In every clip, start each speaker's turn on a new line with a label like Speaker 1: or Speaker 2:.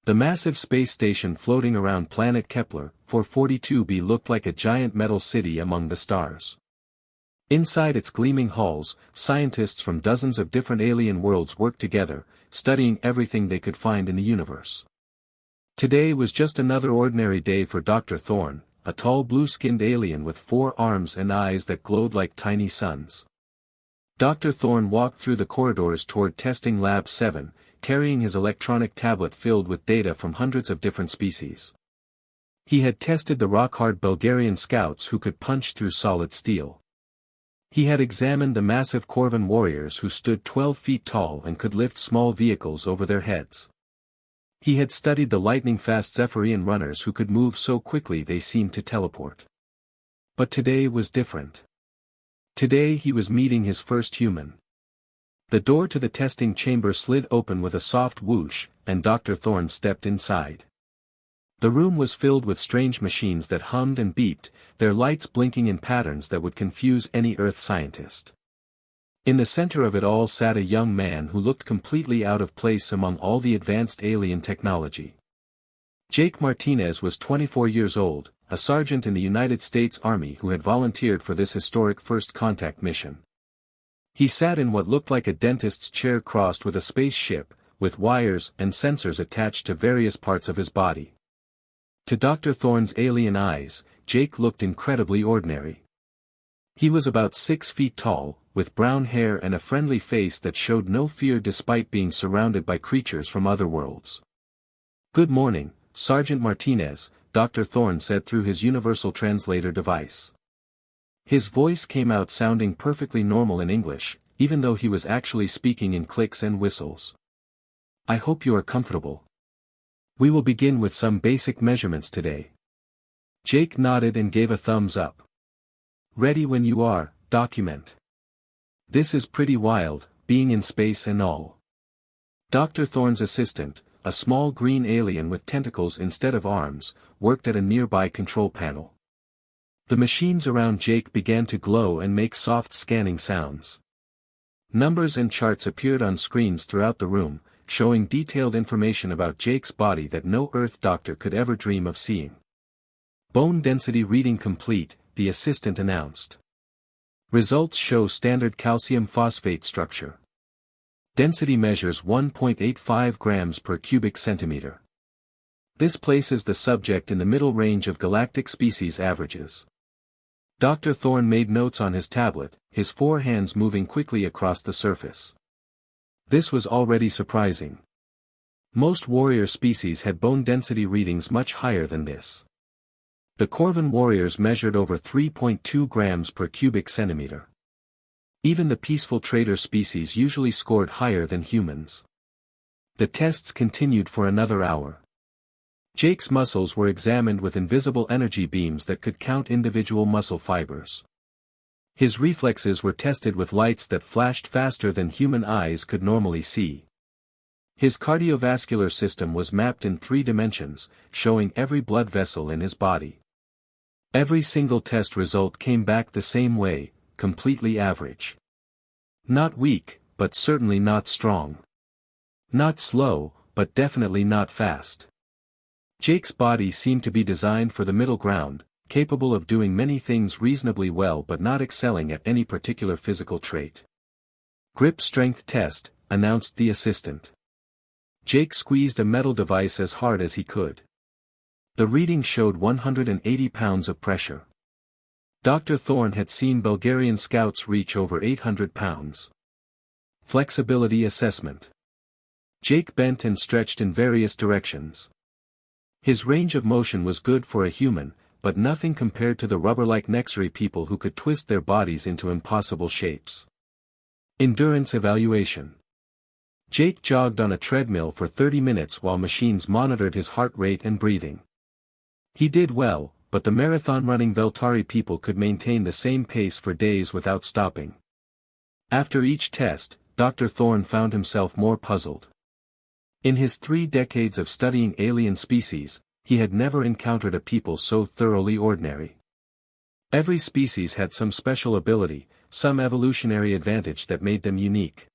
Speaker 1: The massive space station floating around planet Kepler 442b looked like a giant metal city among the stars. Inside its gleaming halls, scientists from dozens of different alien worlds worked together, studying everything they could find in the universe. Today was just another ordinary day for Dr. Thorne, a tall blue-skinned alien with 4 arms and eyes that glowed like tiny suns. Dr. Thorne walked through the corridors toward Testing Lab 7, carrying his electronic tablet filled with data from hundreds of different species. He had tested the rock-hard Bulgarian scouts who could punch through solid steel. He had examined the massive Corvan warriors who stood 12 feet tall and could lift small vehicles over their heads. He had studied the lightning-fast Zephyrian runners who could move so quickly they seemed to teleport. But today was different. Today he was meeting his first human. The door to the testing chamber slid open with a soft whoosh, and Dr. Thorne stepped inside. The room was filled with strange machines that hummed and beeped, their lights blinking in patterns that would confuse any Earth scientist. In the center of it all sat a young man who looked completely out of place among all the advanced alien technology. Jake Martinez was 24 years old, a sergeant in the United States Army who had volunteered for this historic first contact mission. He sat in what looked like a dentist's chair crossed with a spaceship, with wires and sensors attached to various parts of his body. To Dr. Thorne's alien eyes, Jake looked incredibly ordinary. He was about 6 feet tall, with brown hair and a friendly face that showed no fear despite being surrounded by creatures from other worlds. "Good morning, Sergeant Martinez," Dr. Thorne said through his universal translator device. His voice came out sounding perfectly normal in English, even though he was actually speaking in clicks and whistles. "I hope you are comfortable. We will begin with some basic measurements today." Jake nodded and gave a thumbs up. "Ready when you are, document. This is pretty wild, being in space and all." Dr. Thorne's assistant, a small green alien with tentacles instead of arms, worked at a nearby control panel. The machines around Jake began to glow and make soft scanning sounds. Numbers and charts appeared on screens throughout the room, showing detailed information about Jake's body that no Earth doctor could ever dream of seeing. "Bone density reading complete," the assistant announced. "Results show standard calcium phosphate structure. Density measures 1.85 grams per cubic centimeter. This places the subject in the middle range of galactic species averages." Dr. Thorne made notes on his tablet, his 4 hands moving quickly across the surface. This was already surprising. Most warrior species had bone density readings much higher than this. The Corvan warriors measured over 3.2 grams per cubic centimeter. Even the peaceful trader species usually scored higher than humans. The tests continued for another hour. Jake's muscles were examined with invisible energy beams that could count individual muscle fibers. His reflexes were tested with lights that flashed faster than human eyes could normally see. His cardiovascular system was mapped in 3 dimensions, showing every blood vessel in his body. Every single test result came back the same way, completely average. Not weak, but certainly not strong. Not slow, but definitely not fast. Jake's body seemed to be designed for the middle ground, capable of doing many things reasonably well but not excelling at any particular physical trait. "Grip strength test," announced the assistant. Jake squeezed a metal device as hard as he could. The reading showed 180 pounds of pressure. Dr. Thorne had seen Bulgarian scouts reach over 800 pounds. Flexibility assessment. Jake bent and stretched in various directions. His range of motion was good for a human, but nothing compared to the rubber-like Nexari people who could twist their bodies into impossible shapes. Endurance evaluation. Jake jogged on a treadmill for 30 minutes while machines monitored his heart rate and breathing. He did well, but the marathon-running Veltari people could maintain the same pace for days without stopping. After each test, Dr. Thorne found himself more puzzled. In his 3 decades of studying alien species, he had never encountered a people so thoroughly ordinary. Every species had some special ability, some evolutionary advantage that made them unique.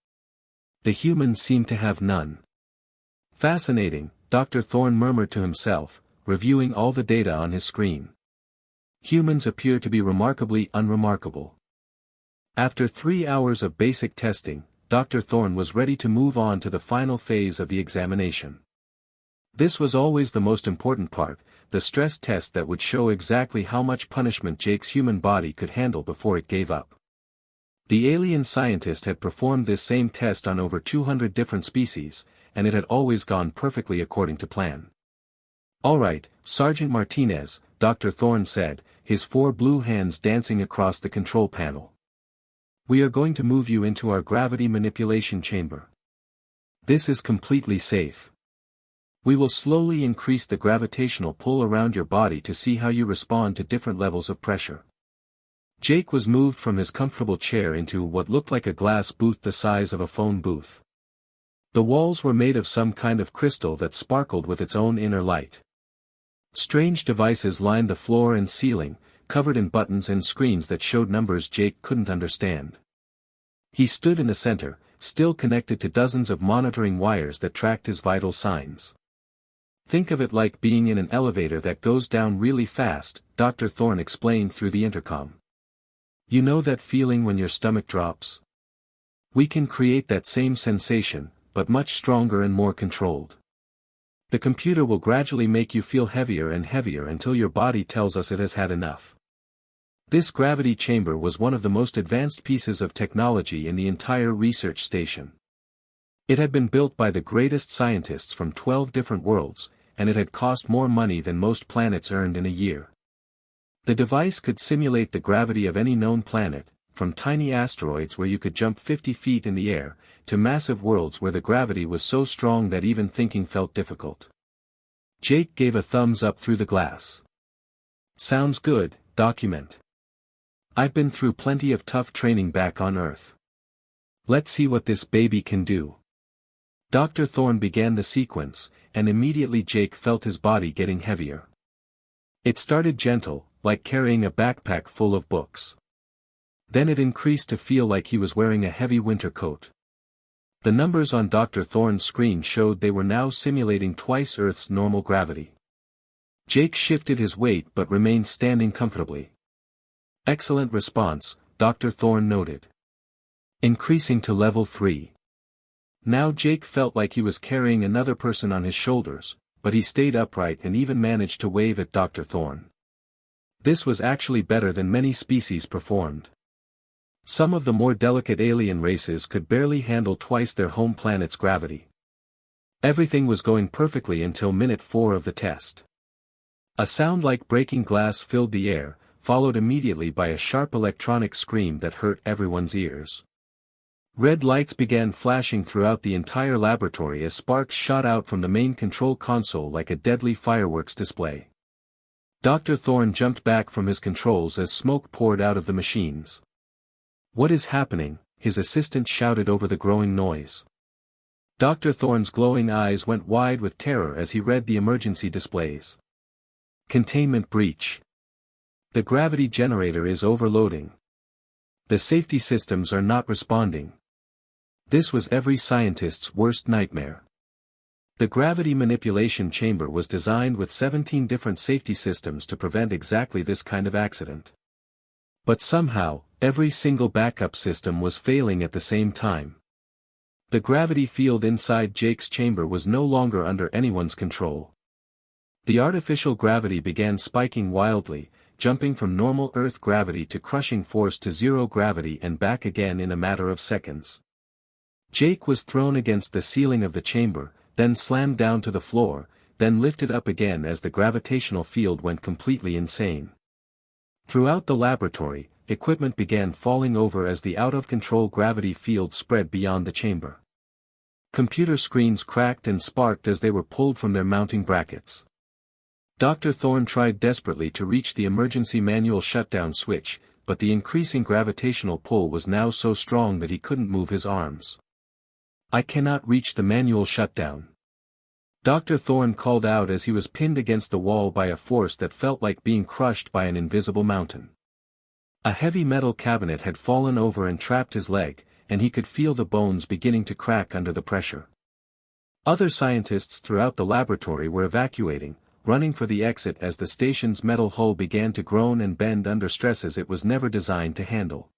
Speaker 1: The humans seemed to have none. "Fascinating," Dr. Thorne murmured to himself, reviewing all the data on his screen. Humans appear to be remarkably unremarkable. After 3 hours of basic testing, Dr. Thorne was ready to move on to the final phase of the examination. This was always the most important part, the stress test that would show exactly how much punishment Jake's human body could handle before it gave up. The alien scientist had performed this same test on over 200 different species, and it had always gone perfectly according to plan. "All right, Sergeant Martinez," Dr. Thorne said, his 4 blue hands dancing across the control panel. "We are going to move you into our gravity manipulation chamber. This is completely safe. We will slowly increase the gravitational pull around your body to see how you respond to different levels of pressure." Jake was moved from his comfortable chair into what looked like a glass booth the size of a phone booth. The walls were made of some kind of crystal that sparkled with its own inner light. Strange devices lined the floor and ceiling, covered in buttons and screens that showed numbers Jake couldn't understand. He stood in the center, still connected to dozens of monitoring wires that tracked his vital signs. "Think of it like being in an elevator that goes down really fast," Dr. Thorne explained through the intercom. "You know that feeling when your stomach drops? We can create that same sensation, but much stronger and more controlled. The computer will gradually make you feel heavier and heavier until your body tells us it has had enough." This gravity chamber was one of the most advanced pieces of technology in the entire research station. It had been built by the greatest scientists from 12 different worlds, and it had cost more money than most planets earned in a year. The device could simulate the gravity of any known planet, from tiny asteroids where you could jump 50 feet in the air, to massive worlds where the gravity was so strong that even thinking felt difficult. Jake gave a thumbs up through the glass. "Sounds good, document. I've been through plenty of tough training back on Earth. Let's see what this baby can do." Dr. Thorne began the sequence, and immediately Jake felt his body getting heavier. It started gentle, like carrying a backpack full of books. Then it increased to feel like he was wearing a heavy winter coat. The numbers on Dr. Thorne's screen showed they were now simulating twice Earth's normal gravity. Jake shifted his weight but remained standing comfortably. "Excellent response," Dr. Thorne noted. "Increasing to level 3. Now Jake felt like he was carrying another person on his shoulders, but he stayed upright and even managed to wave at Dr. Thorne. This was actually better than many species performed. Some of the more delicate alien races could barely handle twice their home planet's gravity. Everything was going perfectly until minute 4 of the test. A sound like breaking glass filled the air, followed immediately by a sharp electronic scream that hurt everyone's ears. Red lights began flashing throughout the entire laboratory as sparks shot out from the main control console like a deadly fireworks display. Dr. Thorne jumped back from his controls as smoke poured out of the machines. "What is happening?" his assistant shouted over the growing noise. Dr. Thorne's glowing eyes went wide with terror as he read the emergency displays. "Containment breach. The gravity generator is overloading. The safety systems are not responding." This was every scientist's worst nightmare. The gravity manipulation chamber was designed with 17 different safety systems to prevent exactly this kind of accident. But somehow, every single backup system was failing at the same time. The gravity field inside Jake's chamber was no longer under anyone's control. The artificial gravity began spiking wildly, jumping from normal Earth gravity to crushing force to zero gravity and back again in a matter of seconds. Jake was thrown against the ceiling of the chamber, then slammed down to the floor, then lifted up again as the gravitational field went completely insane. Throughout the laboratory, equipment began falling over as the out-of-control gravity field spread beyond the chamber. Computer screens cracked and sparked as they were pulled from their mounting brackets. Dr. Thorne tried desperately to reach the emergency manual shutdown switch, but the increasing gravitational pull was now so strong that he couldn't move his arms. "I cannot reach the manual shutdown." Dr. Thorne called out as he was pinned against the wall by a force that felt like being crushed by an invisible mountain. A heavy metal cabinet had fallen over and trapped his leg, and he could feel the bones beginning to crack under the pressure. Other scientists throughout the laboratory were evacuating, running for the exit as the station's metal hull began to groan and bend under stresses it was never designed to handle.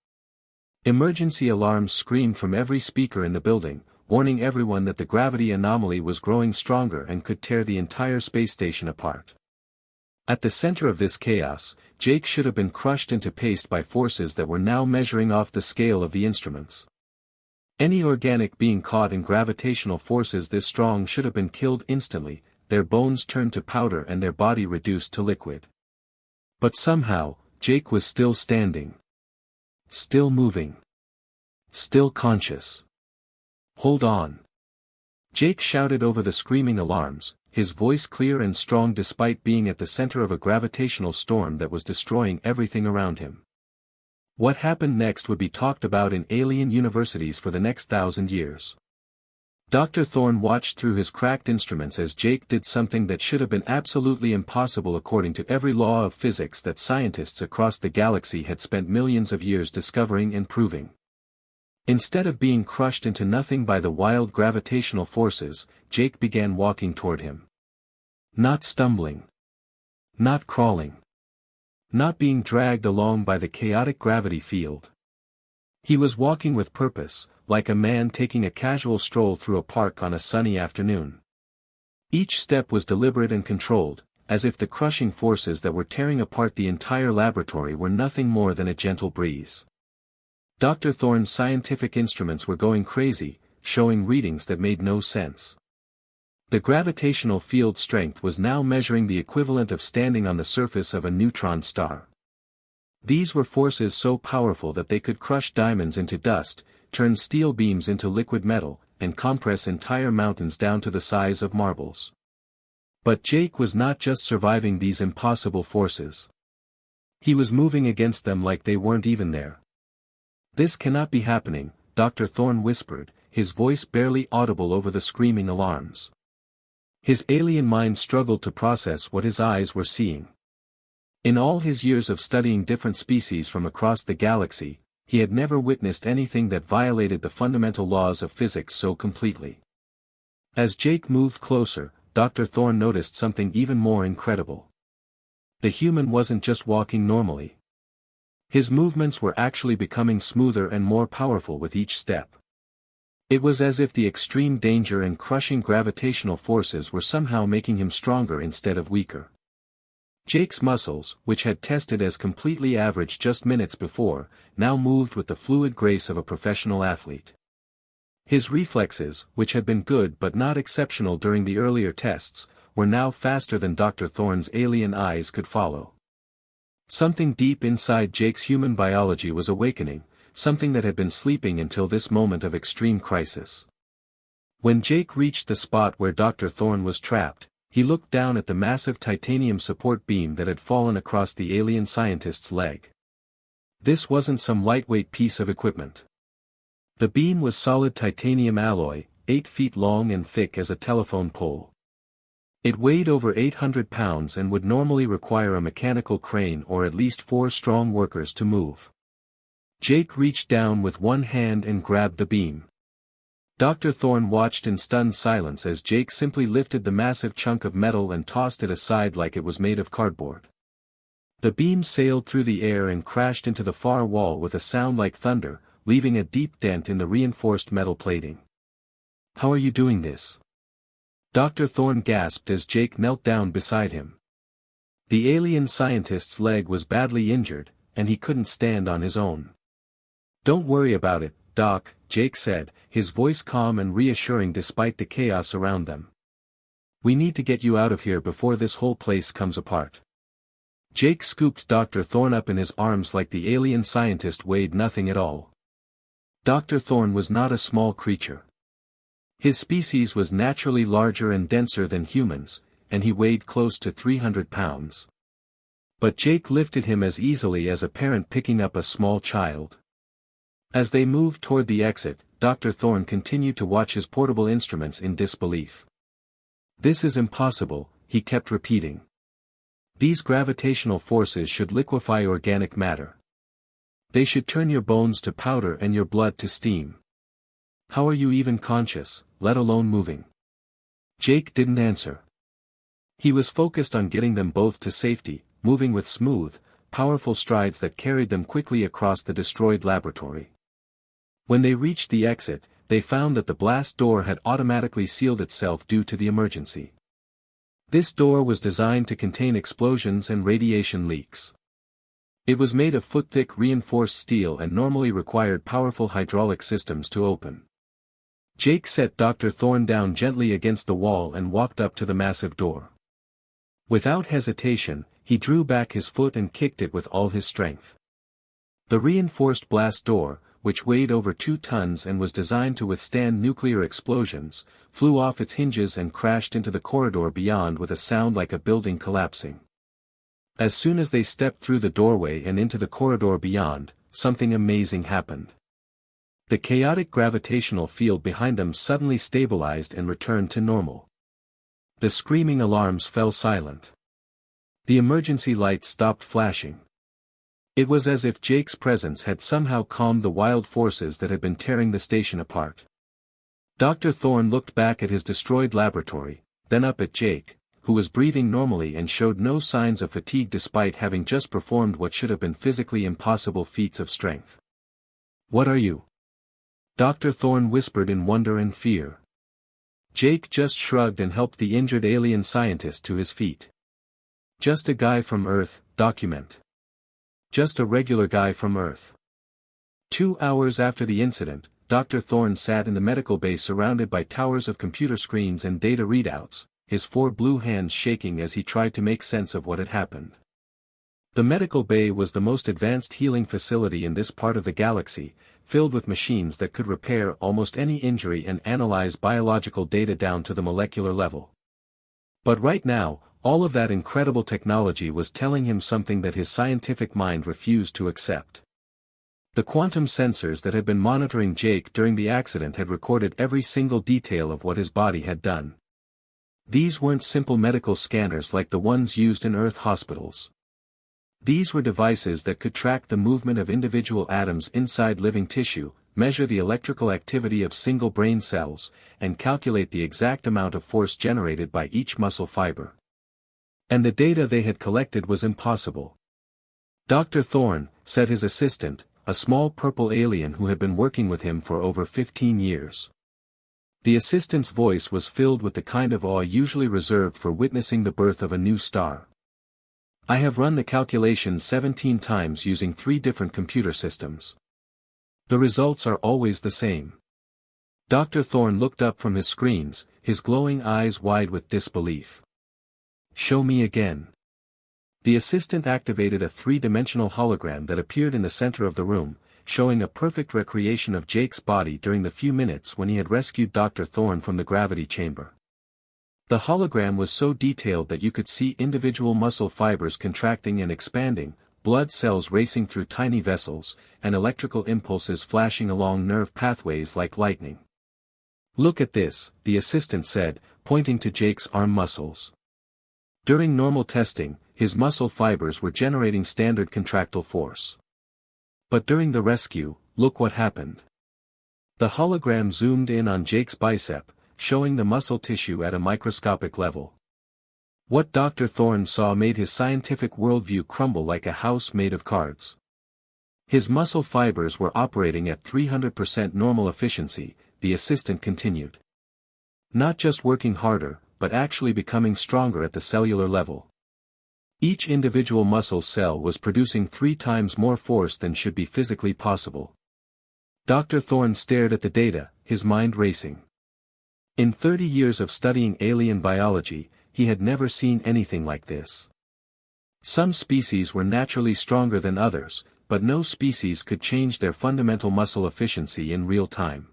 Speaker 1: Emergency alarms screamed from every speaker in the building, warning everyone that the gravity anomaly was growing stronger and could tear the entire space station apart. At the center of this chaos, Jake should have been crushed into paste by forces that were now measuring off the scale of the instruments. Any organic being caught in gravitational forces this strong should have been killed instantly, their bones turned to powder and their body reduced to liquid. But somehow, Jake was still standing. Still moving. Still conscious. "Hold on!" Jake shouted over the screaming alarms, his voice clear and strong despite being at the center of a gravitational storm that was destroying everything around him. What happened next would be talked about in alien universities for the next 1,000 years. Dr. Thorne watched through his cracked instruments as Jake did something that should have been absolutely impossible according to every law of physics that scientists across the galaxy had spent millions of years discovering and proving. Instead of being crushed into nothing by the wild gravitational forces, Jake began walking toward him. Not stumbling. Not crawling. Not being dragged along by the chaotic gravity field. He was walking with purpose, like a man taking a casual stroll through a park on a sunny afternoon. Each step was deliberate and controlled, as if the crushing forces that were tearing apart the entire laboratory were nothing more than a gentle breeze. Dr. Thorne's scientific instruments were going crazy, showing readings that made no sense. The gravitational field strength was now measuring the equivalent of standing on the surface of a neutron star. These were forces so powerful that they could crush diamonds into dust, turn steel beams into liquid metal, and compress entire mountains down to the size of marbles. But Jake was not just surviving these impossible forces. He was moving against them like they weren't even there. "This cannot be happening," Dr. Thorne whispered, his voice barely audible over the screaming alarms. His alien mind struggled to process what his eyes were seeing. In all his years of studying different species from across the galaxy, he had never witnessed anything that violated the fundamental laws of physics so completely. As Jake moved closer, Dr. Thorne noticed something even more incredible. The human wasn't just walking normally. His movements were actually becoming smoother and more powerful with each step. It was as if the extreme danger and crushing gravitational forces were somehow making him stronger instead of weaker. Jake's muscles, which had tested as completely average just minutes before, now moved with the fluid grace of a professional athlete. His reflexes, which had been good but not exceptional during the earlier tests, were now faster than Dr. Thorne's alien eyes could follow. Something deep inside Jake's human biology was awakening, something that had been sleeping until this moment of extreme crisis. When Jake reached the spot where Dr. Thorne was trapped, he looked down at the massive titanium support beam that had fallen across the alien scientist's leg. This wasn't some lightweight piece of equipment. The beam was solid titanium alloy, 8 feet long and thick as a telephone pole. It weighed over 800 pounds and would normally require a mechanical crane or at least 4 strong workers to move. Jake reached down with one hand and grabbed the beam. Dr. Thorne watched in stunned silence as Jake simply lifted the massive chunk of metal and tossed it aside like it was made of cardboard. The beam sailed through the air and crashed into the far wall with a sound like thunder, leaving a deep dent in the reinforced metal plating. "How are you doing this?" Dr. Thorne gasped as Jake knelt down beside him. The alien scientist's leg was badly injured, and he couldn't stand on his own. "Don't worry about it, Doc," Jake said, his voice calm and reassuring despite the chaos around them. "We need to get you out of here before this whole place comes apart." Jake scooped Dr. Thorne up in his arms like the alien scientist weighed nothing at all. Dr. Thorne was not a small creature. His species was naturally larger and denser than humans, and he weighed close to 300 pounds. But Jake lifted him as easily as a parent picking up a small child. As they moved toward the exit, Dr. Thorne continued to watch his portable instruments in disbelief. "This is impossible," he kept repeating. "These gravitational forces should liquefy organic matter. They should turn your bones to powder and your blood to steam. How are you even conscious, let alone moving?" Jake didn't answer. He was focused on getting them both to safety, moving with smooth, powerful strides that carried them quickly across the destroyed laboratory. When they reached the exit, they found that the blast door had automatically sealed itself due to the emergency. This door was designed to contain explosions and radiation leaks. It was made of foot-thick reinforced steel and normally required powerful hydraulic systems to open. Jake set Dr. Thorne down gently against the wall and walked up to the massive door. Without hesitation, he drew back his foot and kicked it with all his strength. The reinforced blast door, which weighed over 2 tons and was designed to withstand nuclear explosions, flew off its hinges and crashed into the corridor beyond with a sound like a building collapsing. As soon as they stepped through the doorway and into the corridor beyond, something amazing happened. The chaotic gravitational field behind them suddenly stabilized and returned to normal. The screaming alarms fell silent. The emergency lights stopped flashing. It was as if Jake's presence had somehow calmed the wild forces that had been tearing the station apart. Dr. Thorne looked back at his destroyed laboratory, then up at Jake, who was breathing normally and showed no signs of fatigue despite having just performed what should have been physically impossible feats of strength. "What are you?" Dr. Thorne whispered in wonder and fear. Jake just shrugged and helped the injured alien scientist to his feet. "Just a guy from Earth, document. Just a regular guy from Earth." 2 hours after the incident, Dr. Thorne sat in the medical bay surrounded by towers of computer screens and data readouts, his 4 blue hands shaking as he tried to make sense of what had happened. The medical bay was the most advanced healing facility in this part of the galaxy, filled with machines that could repair almost any injury and analyze biological data down to the molecular level. But right now, all of that incredible technology was telling him something that his scientific mind refused to accept. The quantum sensors that had been monitoring Jake during the accident had recorded every single detail of what his body had done. These weren't simple medical scanners like the ones used in Earth hospitals. These were devices that could track the movement of individual atoms inside living tissue, measure the electrical activity of single brain cells, and calculate the exact amount of force generated by each muscle fiber. And the data they had collected was impossible. "Dr. Thorne," said his assistant, a small purple alien who had been working with him for over 15 years. The assistant's voice was filled with the kind of awe usually reserved for witnessing the birth of a new star. "I have run the calculations 17 times using 3 different computer systems. The results are always the same." Dr. Thorne looked up from his screens, his glowing eyes wide with disbelief. "Show me again." The assistant activated a 3-dimensional hologram that appeared in the center of the room, showing a perfect recreation of Jake's body during the few minutes when he had rescued Dr. Thorne from the gravity chamber. The hologram was so detailed that you could see individual muscle fibers contracting and expanding, blood cells racing through tiny vessels, and electrical impulses flashing along nerve pathways like lightning. "Look at this," the assistant said, pointing to Jake's arm muscles. During normal testing, his muscle fibers were generating standard contractile force. But during the rescue, look what happened. The hologram zoomed in on Jake's bicep, showing the muscle tissue at a microscopic level. What Dr. Thorne saw made his scientific worldview crumble like a house made of cards. His muscle fibers were operating at 300% normal efficiency, the assistant continued. Not just working harder, but actually becoming stronger at the cellular level. Each individual muscle cell was producing 3 times more force than should be physically possible. Dr. Thorne stared at the data, his mind racing. In 30 years of studying alien biology, he had never seen anything like this. Some species were naturally stronger than others, but no species could change their fundamental muscle efficiency in real time.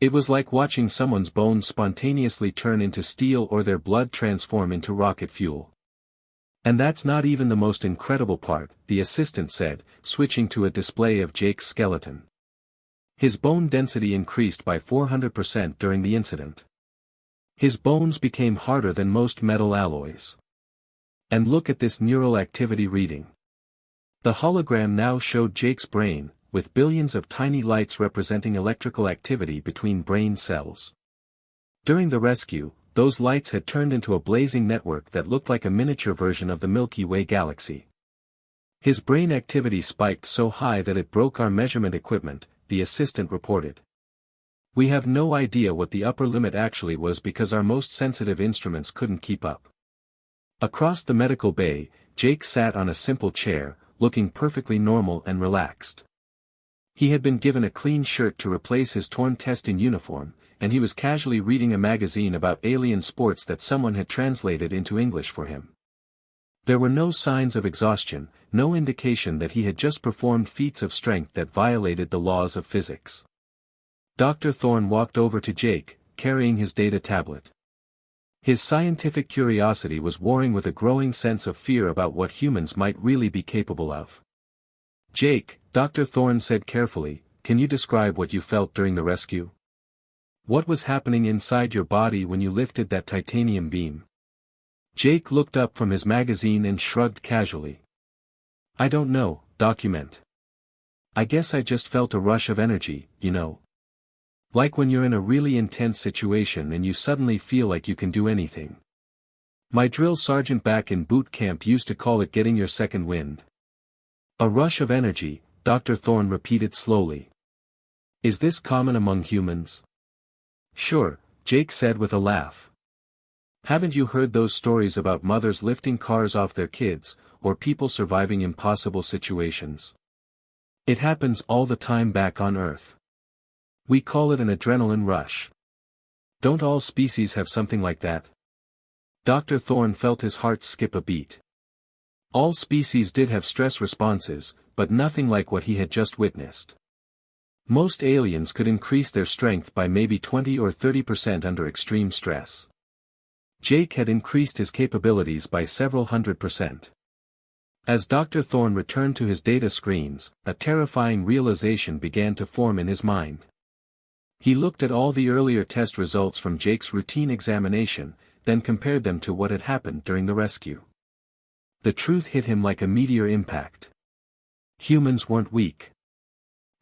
Speaker 1: It was like watching someone's bones spontaneously turn into steel or their blood transform into rocket fuel. "And that's not even the most incredible part," the assistant said, switching to a display of Jake's skeleton. His bone density increased by 400% during the incident. His bones became harder than most metal alloys. And look at this neural activity reading. The hologram now showed Jake's brain, with billions of tiny lights representing electrical activity between brain cells. During the rescue, those lights had turned into a blazing network that looked like a miniature version of the Milky Way galaxy. His brain activity spiked so high that it broke our measurement equipment, the assistant reported. We have no idea what the upper limit actually was because our most sensitive instruments couldn't keep up. Across the medical bay, Jake sat on a simple chair, looking perfectly normal and relaxed. He had been given a clean shirt to replace his torn testing uniform, and he was casually reading a magazine about alien sports that someone had translated into English for him. There were no signs of exhaustion, no indication that he had just performed feats of strength that violated the laws of physics. Dr. Thorne walked over to Jake, carrying his data tablet. His scientific curiosity was warring with a growing sense of fear about what humans might really be capable of. "Jake," Dr. Thorne said carefully, "can you describe what you felt during the rescue? What was happening inside your body when you lifted that titanium beam?" Jake looked up from his magazine and shrugged casually. "I don't know, document. I guess I just felt a rush of energy, you know. Like when you're in a really intense situation and you suddenly feel like you can do anything. My drill sergeant back in boot camp used to call it getting your second wind." "A rush of energy," Dr. Thorne repeated slowly. "Is this common among humans?" "Sure," Jake said with a laugh. "Haven't you heard those stories about mothers lifting cars off their kids, or people surviving impossible situations? It happens all the time back on Earth. We call it an adrenaline rush. Don't all species have something like that?" Dr. Thorne felt his heart skip a beat. All species did have stress responses, but nothing like what he had just witnessed. Most aliens could increase their strength by maybe 20 or 30% under extreme stress. Jake had increased his capabilities by several 100%. As Dr. Thorne returned to his data screens, a terrifying realization began to form in his mind. He looked at all the earlier test results from Jake's routine examination, then compared them to what had happened during the rescue. The truth hit him like a meteor impact. Humans weren't weak.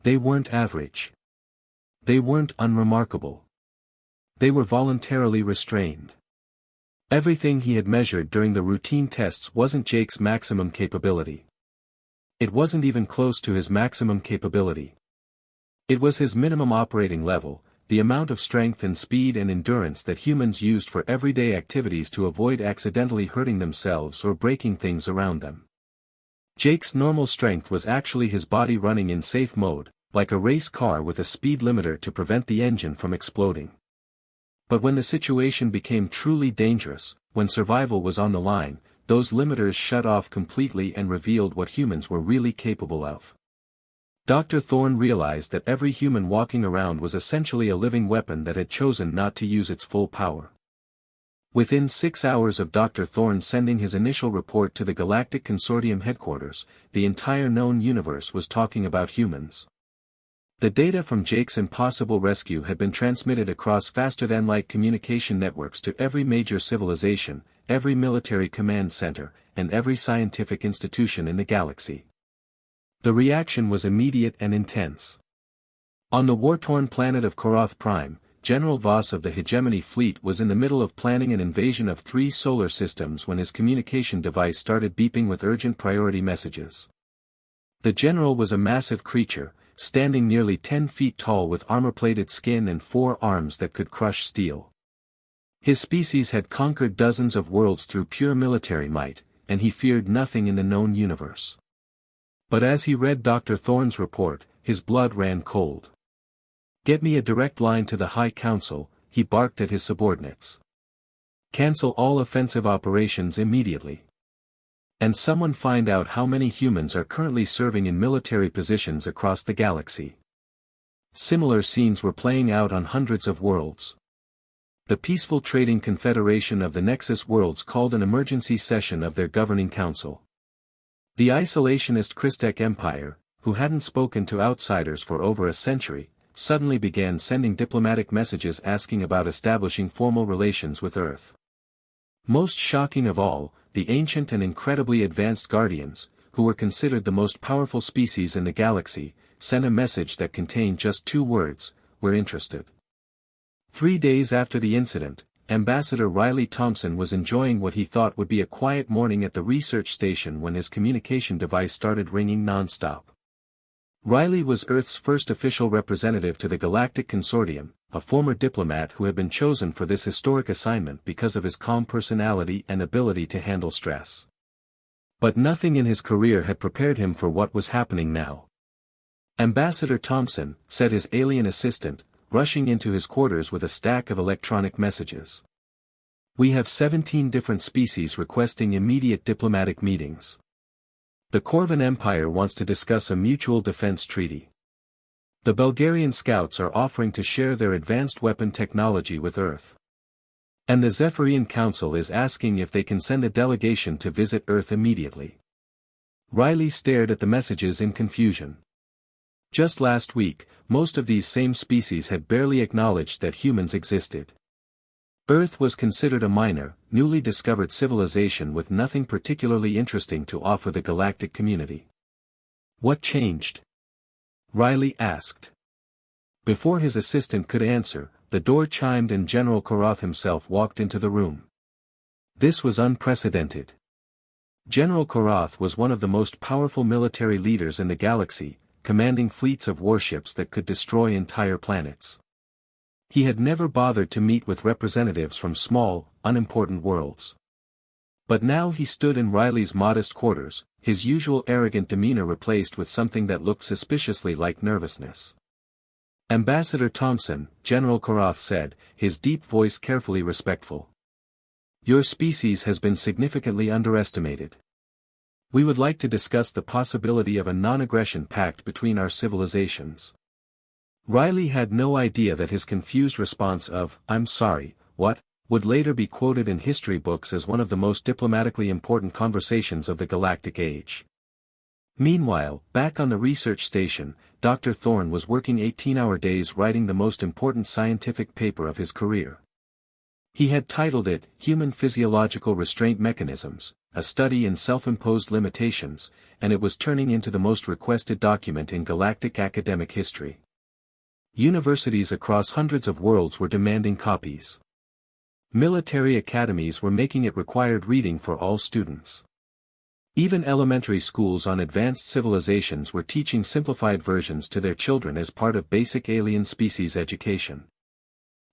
Speaker 1: They weren't average. They weren't unremarkable. They were voluntarily restrained. Everything he had measured during the routine tests wasn't Jake's maximum capability. It wasn't even close to his maximum capability. It was his minimum operating level, the amount of strength and speed and endurance that humans used for everyday activities to avoid accidentally hurting themselves or breaking things around them. Jake's normal strength was actually his body running in safe mode, like a race car with a speed limiter to prevent the engine from exploding. But when the situation became truly dangerous, when survival was on the line, those limiters shut off completely and revealed what humans were really capable of. Dr. Thorne realized that every human walking around was essentially a living weapon that had chosen not to use its full power. Within 6 hours of Dr. Thorne sending his initial report to the Galactic Consortium headquarters, the entire known universe was talking about humans. The data from Jake's impossible rescue had been transmitted across faster-than-light communication networks to every major civilization, every military command center, and every scientific institution in the galaxy. The reaction was immediate and intense. On the war-torn planet of Koroth Prime, General Voss of the Hegemony Fleet was in the middle of planning an invasion of 3 solar systems when his communication device started beeping with urgent priority messages. The general was a massive creature, standing nearly 10 feet tall with armor-plated skin and 4 arms that could crush steel. His species had conquered dozens of worlds through pure military might, and he feared nothing in the known universe. But as he read Dr. Thorne's report, his blood ran cold. "Get me a direct line to the High Council," he barked at his subordinates. "Cancel all offensive operations immediately. And someone find out how many humans are currently serving in military positions across the galaxy." Similar scenes were playing out on hundreds of worlds. The Peaceful Trading Confederation of the Nexus Worlds called an emergency session of their governing council. The isolationist Christek Empire, who hadn't spoken to outsiders for over a century, suddenly began sending diplomatic messages asking about establishing formal relations with Earth. Most shocking of all, the ancient and incredibly advanced Guardians, who were considered the most powerful species in the galaxy, sent a message that contained just 2 words: "We're interested." 3 days after the incident, Ambassador Riley Thompson was enjoying what he thought would be a quiet morning at the research station when his communication device started ringing non-stop. Riley was Earth's first official representative to the Galactic Consortium, a former diplomat who had been chosen for this historic assignment because of his calm personality and ability to handle stress. But nothing in his career had prepared him for what was happening now. "Ambassador Thompson," said his alien assistant, rushing into his quarters with a stack of electronic messages. "We have 17 different species requesting immediate diplomatic meetings. The Corvan Empire wants to discuss a mutual defense treaty. The Bulgarian scouts are offering to share their advanced weapon technology with Earth. And the Zephyrian Council is asking if they can send a delegation to visit Earth immediately." Riley stared at the messages in confusion. Just last week, most of these same species had barely acknowledged that humans existed. Earth was considered a minor, newly discovered civilization with nothing particularly interesting to offer the galactic community. "What changed?" Riley asked. Before his assistant could answer, the door chimed and General Korath himself walked into the room. This was unprecedented. General Korath was one of the most powerful military leaders in the galaxy, commanding fleets of warships that could destroy entire planets. He had never bothered to meet with representatives from small, unimportant worlds. But now he stood in Riley's modest quarters, his usual arrogant demeanor replaced with something that looked suspiciously like nervousness. "Ambassador Thompson," General Korath said, his deep voice carefully respectful. "Your species has been significantly underestimated. We would like to discuss the possibility of a non-aggression pact between our civilizations." Riley had no idea that his confused response of, "I'm sorry, what?" would later be quoted in history books as one of the most diplomatically important conversations of the Galactic Age. Meanwhile, back on the research station, Dr. Thorne was working 18-hour days writing the most important scientific paper of his career. He had titled it, "Human Physiological Restraint Mechanisms, a Study in Self-Imposed Limitations," and it was turning into the most requested document in galactic academic history. Universities across hundreds of worlds were demanding copies. Military academies were making it required reading for all students. Even elementary schools on advanced civilizations were teaching simplified versions to their children as part of basic alien species education.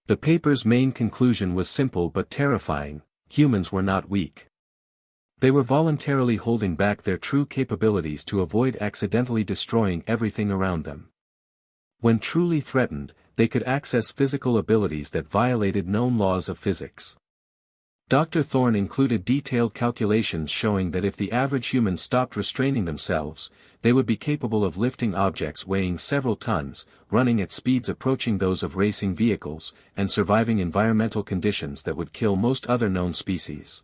Speaker 1: The paper's main conclusion was simple but terrifying: humans were not weak. They were voluntarily holding back their true capabilities to avoid accidentally destroying everything around them. When truly threatened, they could access physical abilities that violated known laws of physics. Dr. Thorne included detailed calculations showing that if the average human stopped restraining themselves, they would be capable of lifting objects weighing several tons, running at speeds approaching those of racing vehicles, and surviving environmental conditions that would kill most other known species.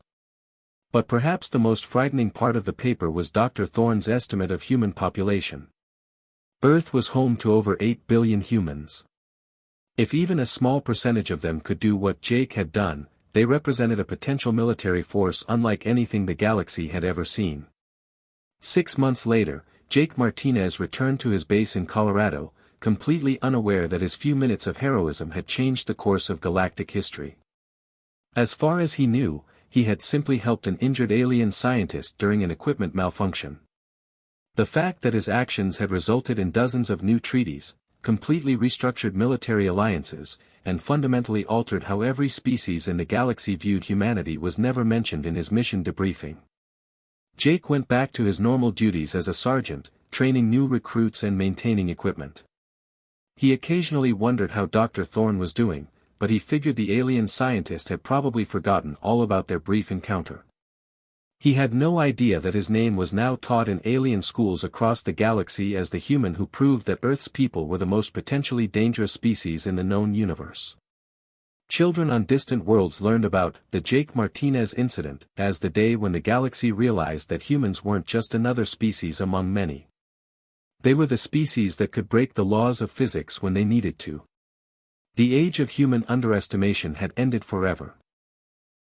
Speaker 1: But perhaps the most frightening part of the paper was Dr. Thorne's estimate of human population. Earth was home to over 8 billion humans. If even a small percentage of them could do what Jake had done, they represented a potential military force unlike anything the galaxy had ever seen. 6 months later, Jake Martinez returned to his base in Colorado, completely unaware that his few minutes of heroism had changed the course of galactic history. As far as he knew, he had simply helped an injured alien scientist during an equipment malfunction. The fact that his actions had resulted in dozens of new treaties, completely restructured military alliances, and fundamentally altered how every species in the galaxy viewed humanity was never mentioned in his mission debriefing. Jake went back to his normal duties as a sergeant, training new recruits and maintaining equipment. He occasionally wondered how Dr. Thorne was doing, but he figured the alien scientist had probably forgotten all about their brief encounter. He had no idea that his name was now taught in alien schools across the galaxy as the human who proved that Earth's people were the most potentially dangerous species in the known universe. Children on distant worlds learned about the Jake Martinez incident as the day when the galaxy realized that humans weren't just another species among many. They were the species that could break the laws of physics when they needed to. The age of human underestimation had ended forever.